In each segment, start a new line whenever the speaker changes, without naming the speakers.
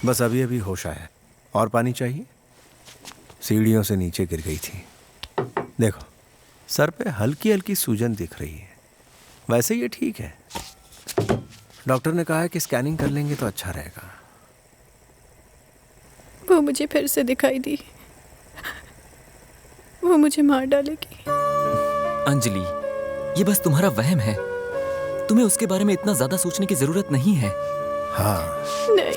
बस अभी अभी होश आया। और पानी चाहिए? सीढ़ियों से नीचे गिर गई थी। देखो, सर पे हल्की हल्की सूजन दिख रही है। वैसे ये ठीक है। डॉक्टर ने कहा है कि स्कैनिंग कर लेंगे तो अच्छा रहेगा।
वो मुझे फिर से दिखाई दी। वो मुझे मार डालेगी।
अंजलि, ये बस तुम्हारा वहम है। तुम्हें उसके बारे में इतना ज्यादा सोचने की जरूरत नहीं है।
हाँ।
नहीं,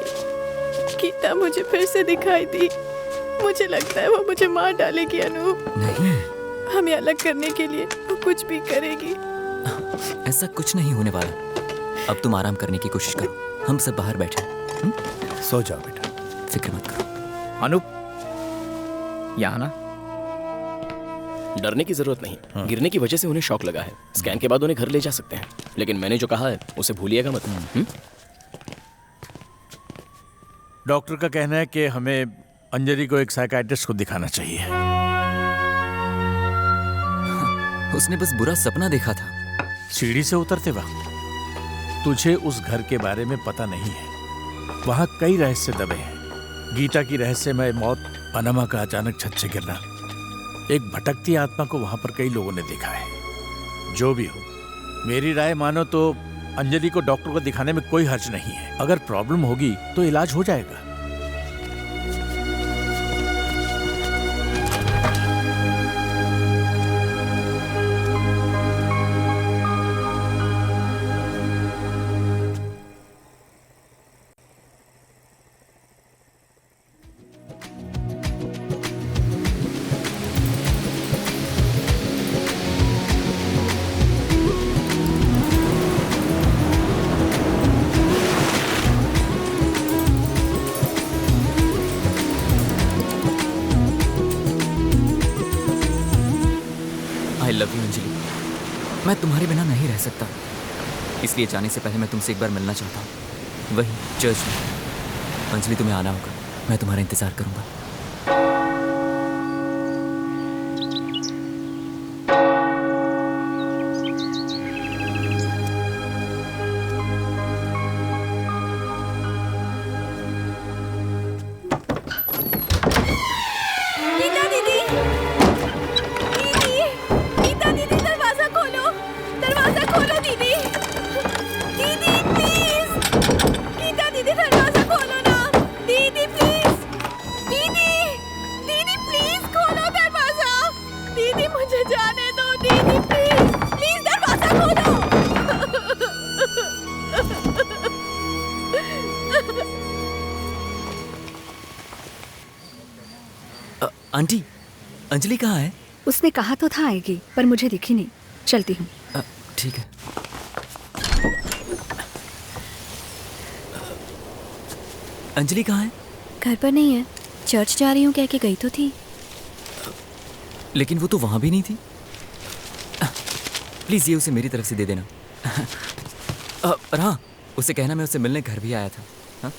गीता मुझे फिर से दिखाई दी। मुझे लगता है वो मुझे मार डालेगी अनूप।
नहीं,
हमें अलग करने के लिए वो कुछ भी करेगी।
ऐसा कुछ नहीं होने वाला। अब तुम आराम करने की कोशिश करो। हम सब बाहर बैठे।
सो जाओ बेटा,
फिक्र मत करो।
अनूप, यहाँ ना। डरने की जरूरत नहीं। गिरने की वजह से उन्हें शॉक लगा है। स्कैन के बाद उन्हें घर ले जा सकते हैं, लेकिन मैंने जो कहा है उसे भूलिएगा मत।
डॉक्टर का कहना है कि हमें अंजलि को एक साइकियाट्रिस्ट को दिखाना चाहिए।
उसने बस बुरा सपना देखा था।
सीढ़ी से उतरते वक्त तुझे उस घर के बारे में पता नहीं है। वहां कई रहस्य दबे हैं। गीता की रहस्यमय मौत, पनामा का अचानक छत से गिरना, एक भटकती आत्मा को वहां पर कई लोगों ने देखा है। जो भी हो, मेरी राय मानो तो अंजलि को डॉक्टर को दिखाने में कोई हर्ज नहीं है। अगर प्रॉब्लम होगी तो इलाज हो जाएगा।
I love you Anjali. मैं तुम्हारे बिना नहीं रह सकता। इसलिए जाने से पहले मैं तुमसे एक बार मिलना चाहता हूँ, वही चर्च में। अंजलि, तुम्हें आना होगा। मैं तुम्हारा इंतजार करूंगा। आंटी, अंजलि कहाँ है?
उसने कहा तो था आएगी, पर मुझे दिखी नहीं। चलती हूँ।
ठीक है। अंजलि कहाँ है?
घर पर नहीं है। चर्च जा रही हूँ कह के गई तो थी।
लेकिन वो तो वहां भी नहीं थी। प्लीज ये उसे मेरी तरफ से दे देना। और हाँ, उसे कहना मैं उससे मिलने घर भी आया था। हाँ?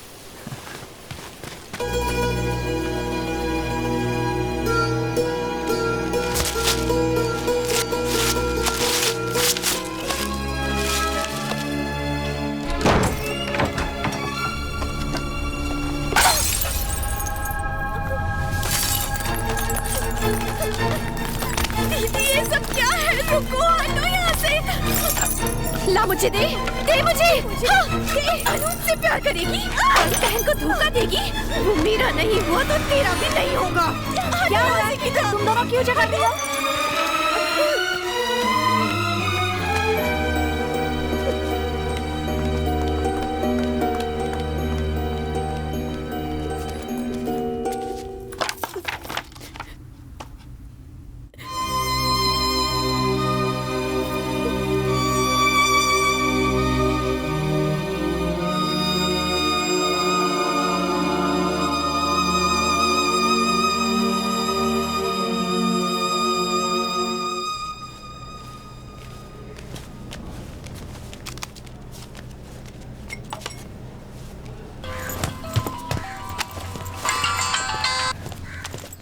ला मुझे, दे मुझे। अनूप से प्यार करेगी, बहन को धोखा देगी। वो मेरा नहीं हुआ तो तेरा भी नहीं होगा। क्या हो रहा है? तुम दोनों क्यों झगड़ते हो?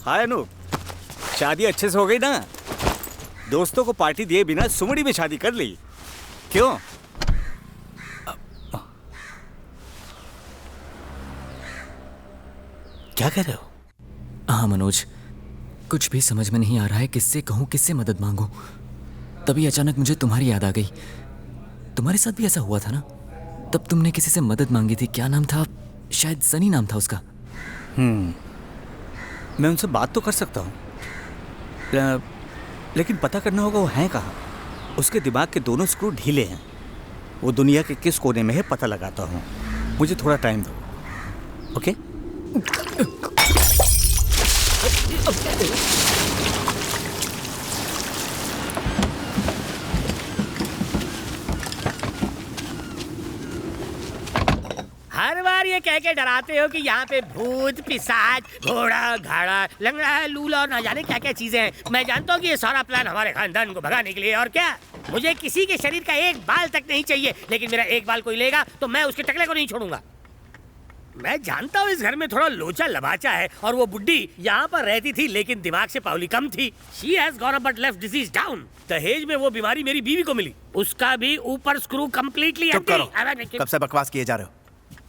हाय अनूप, शादी अच्छे से हो गई ना? दोस्तों को पार्टी दिए बिना सुमड़ी में शादी कर ली, क्यों?
क्या कह रहे हो?
हाँ मनोज, कुछ भी समझ में नहीं आ रहा है, किससे कहूँ, किससे मदद मांगूं। तभी अचानक मुझे तुम्हारी याद आ गई। तुम्हारे साथ भी ऐसा हुआ था ना? तब तुमने किसी से मदद मांगी थी, क्या नाम था? शायद सनी नाम था उसका।
मैं उनसे बात तो कर सकता हूँ, लेकिन पता करना होगा वो हैं कहाँ। उसके दिमाग के दोनों स्क्रू ढीले हैं। वो दुनिया के किस कोने में है पता लगाता हूँ। मुझे थोड़ा टाइम दो, ओके?
हर बार ये कह के डराते हो कि यहाँ पे भूत, पिशाच, घोड़ा, घाड़ा, लंगड़ा, लूला और ना जाने क्या क्या चीजें हैं। मैं जानता हूँ कि ये सारा प्लान हमारे खानदान को भगाने के लिए। और क्या, मुझे किसी के शरीर का एक बाल तक नहीं चाहिए, लेकिन मेरा एक बाल कोई लेगा तो मैं उसके टकले को नहीं छोड़ूंगा। मैं जानता हूँ इस घर में थोड़ा लोचा लबाचा है, और वो बुड्ढी यहाँ पर रहती थी लेकिन दिमाग से पावली कम थी। She has gone up but left disease down. दहेज में वो बीमारी मेरी बीवी को मिली, उसका भी ऊपर स्क्रू कम्प्लीटली
चुप करो, कब से बकवास किए जा रहे हो?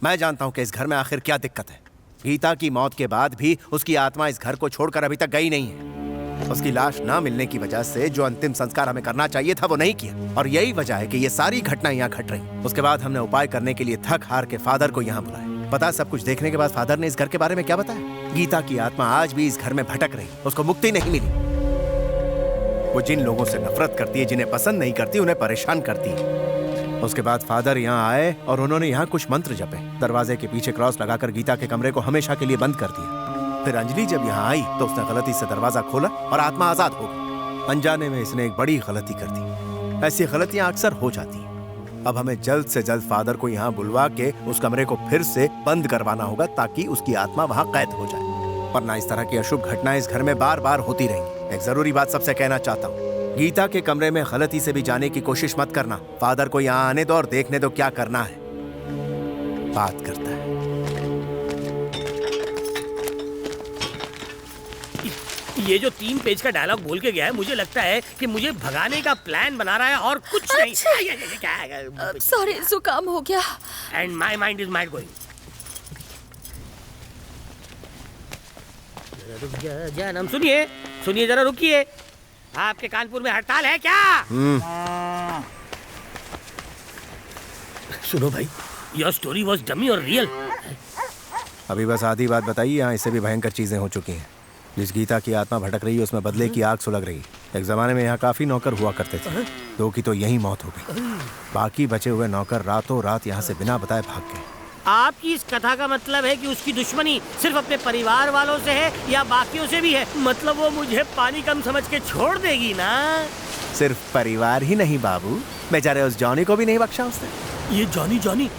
मैं जानता हूँ कि इस घर में आखिर क्या दिक्कत है। गीता की मौत के बाद भी उसकी आत्मा इस घर को छोड़कर अभी तक गई नहीं है। उसकी लाश ना मिलने की वजह से जो अंतिम संस्कार हमें करना चाहिए था वो नहीं किया, और यही वजह है कि ये सारी घटना यहाँ घट रही। उसके बाद हमने उपाय करने के लिए थक हार के फादर को यहाँ बुलाया। पता सब कुछ देखने के बाद फादर ने इस घर के बारे में क्या बताया? गीता की आत्मा आज भी इस घर में भटक रही, उसको मुक्ति नहीं मिली। वो जिन लोगों से नफरत करती है, जिन्हें पसंद नहीं करती, उन्हें परेशान करती है। उसके बाद फादर यहाँ आए और उन्होंने यहाँ कुछ मंत्र जपे। दरवाजे के पीछे क्रॉस लगाकर गीता के कमरे को हमेशा के लिए बंद कर दिया। फिर अंजलि जब यहाँ आई तो उसने गलती से दरवाजा खोला और आत्मा आजाद हो गई। अनजाने में इसने एक बड़ी गलती कर दी। ऐसी गलतियां अक्सर हो जाती हैं। अब हमें जल्द से जल्द फादर को यहाँ बुलवा के उस कमरे को फिर से बंद करवाना होगा, ताकि उसकी आत्मा वहाँ कैद हो जाए। वरना इस तरह की अशुभ घटनाएं इस घर में बार बार होती रहेंगी। एक जरूरी बात सबसे कहना चाहता हूँ, गीता के कमरे में गलती से भी जाने की कोशिश मत करना। फादर को यहाँ आने दो और देखने दो क्या करना है। बात करता है।
ये जो 3 पेज का डायलॉग बोल के गया है, मुझे लगता है कि मुझे भगाने का प्लान बना रहा है और कुछ नहीं।
सॉरी, जुकाम हो गया।
And my mind is mind going. जानम सुनिए, सुनिए जरा, रुकिए। आपके कानपुर में हड़ताल है क्या? सुनो भाई, योर स्टोरी वाज डमी और रियल।
अभी बस आधी बात बताइए। यहाँ इससे भी भयंकर चीजें हो चुकी हैं। जिस गीता की आत्मा भटक रही है उसमें बदले की आग सुलग रही। एक जमाने में यहाँ काफी नौकर हुआ करते थे, 2 की तो यही मौत हो गई। बाकी बचे हुए नौकर रातों रात यहाँ से बिना बताए भाग गए।
आपकी इस कथा का मतलब है कि उसकी दुश्मनी सिर्फ अपने परिवार वालों से है या बाकियों से भी है? मतलब वो मुझे पानी कम समझ के छोड़ देगी ना?
सिर्फ परिवार ही नहीं बाबू, बेचारे उस जॉनी को भी नहीं बख्शा उसने।
ये जॉनी जॉनी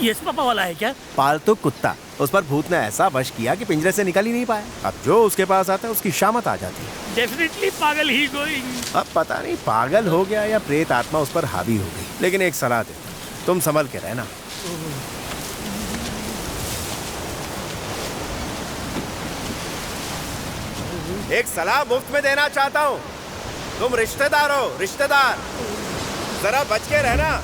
यस पापा वाला है क्या?
पालतू कुत्ता। उस पर भूत ने ऐसा वश किया कि पिंजरे से निकल ही नहीं पाया। अब जो उसके पास आता है उसकी शामत आ जाती है।
डेफिनेटली पागल ही गोइंग।
अब पता नहीं पागल हो गया या प्रेत आत्मा उस पर हावी हो गई। लेकिन एक सलाह दे, तुम संभल के रहना। एक सलाह मुफ्त में देना चाहता हूँ। तुम रिश्तेदार हो, रिश्तेदार, जरा बच के रहना।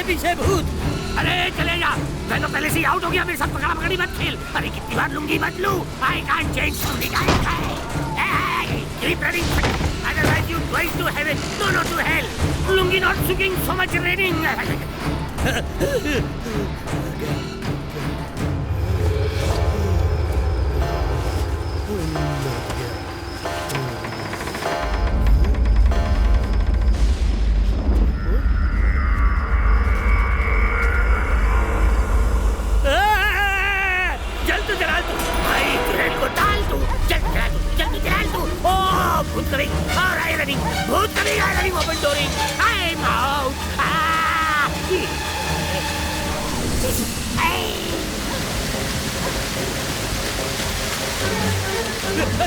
पीछे भूत। अरे चले जा, मैं तो पहले से ही आउट हो गया। मेरे साथ पकड़ा पकड़ी मत खेल। अरे कितनी बार लुंगी बदलूं? I can't change from the guy. Keep running, otherwise you going to heaven. No, not to hell. Lungi not sucking, so much raining.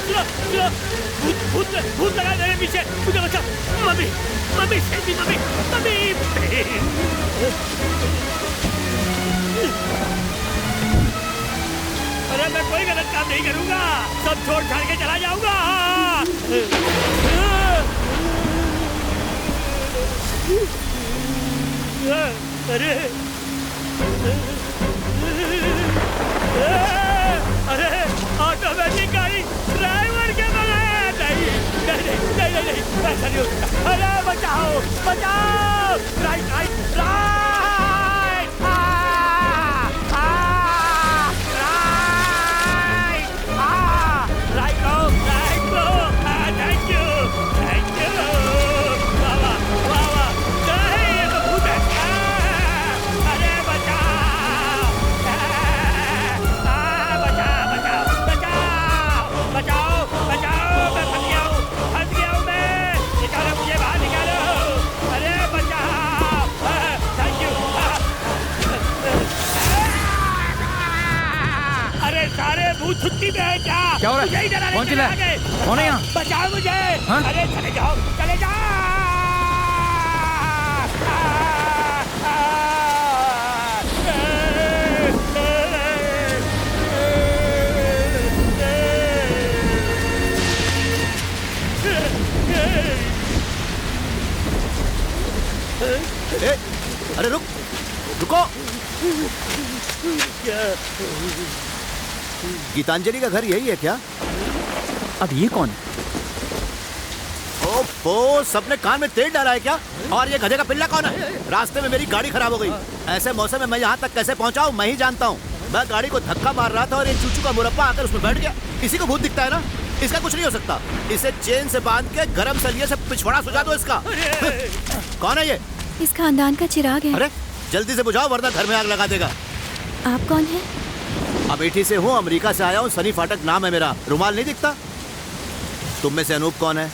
सुनो सुनो, भूत भूत लगा है मेरे पीछे, मुझे बचा। Mummy mummy selfie, mummy mummy. अरे मैं कोई गलत काम नहीं करूंगा, सब छोड़ छाड़ के चला जाऊंगा। अरे अरे ऑटोमेटिक गाड़ी ड्राइवर के बगैर नहीं नहीं नहीं नहीं नहीं, ऐसा नहीं हो सकता। अरे बचाओ बचाओ, right right right, right low right low. Thank you thank you, वाह वाह वाह वाह। नहीं ये तो भूत है। अरे बचाओ बचाओ बचाओ, मैं फंस गया हूँ मैं, निकालो मुझे बाहर निकालो। अरे बचाओ, थैंक यू। अरे सारे भूत छुट्टी में है क्या?
क्या हो रहा है?
मुझे ही डराने
कौन
के
चिल्ला?
लिए आ गए।
कौन है यहाँ?
बचाओ मुझे।
हाँ?
अरे चले जाओ चले जाओ।
अरे रुक, रुको। गीतांजलि का घर यही है क्या?
अब ये कौन है?
ओफो, सबने कान में तेल डाला है क्या? और ये गधे का पिल्ला कौन है? रास्ते में मेरी गाड़ी खराब हो गई, ऐसे मौसम में मैं यहाँ तक कैसे पहुँचा हूँ मैं ही जानता हूँ। मैं गाड़ी को धक्का मार रहा था और ये चूचू का मुरब्बा आकर उसमें बैठ गया। इसी को भूत दिखता है ना? इसका कुछ नहीं हो सकता। इसे चेन से बांध के गरम सलिए से पिछवाड़ा सुझा दो इसका। कौन है ये?
इस खानदान का चिराग है।
अरे जल्दी से बुझाओ वरना घर में आग लगा देगा।
आप कौन हैं?
अमेठी से हूँ, अमेरिका से आया हूँ, सनी फाटक नाम है मेरा। रुमाल नहीं दिखता? तुम में से अनूप कौन है?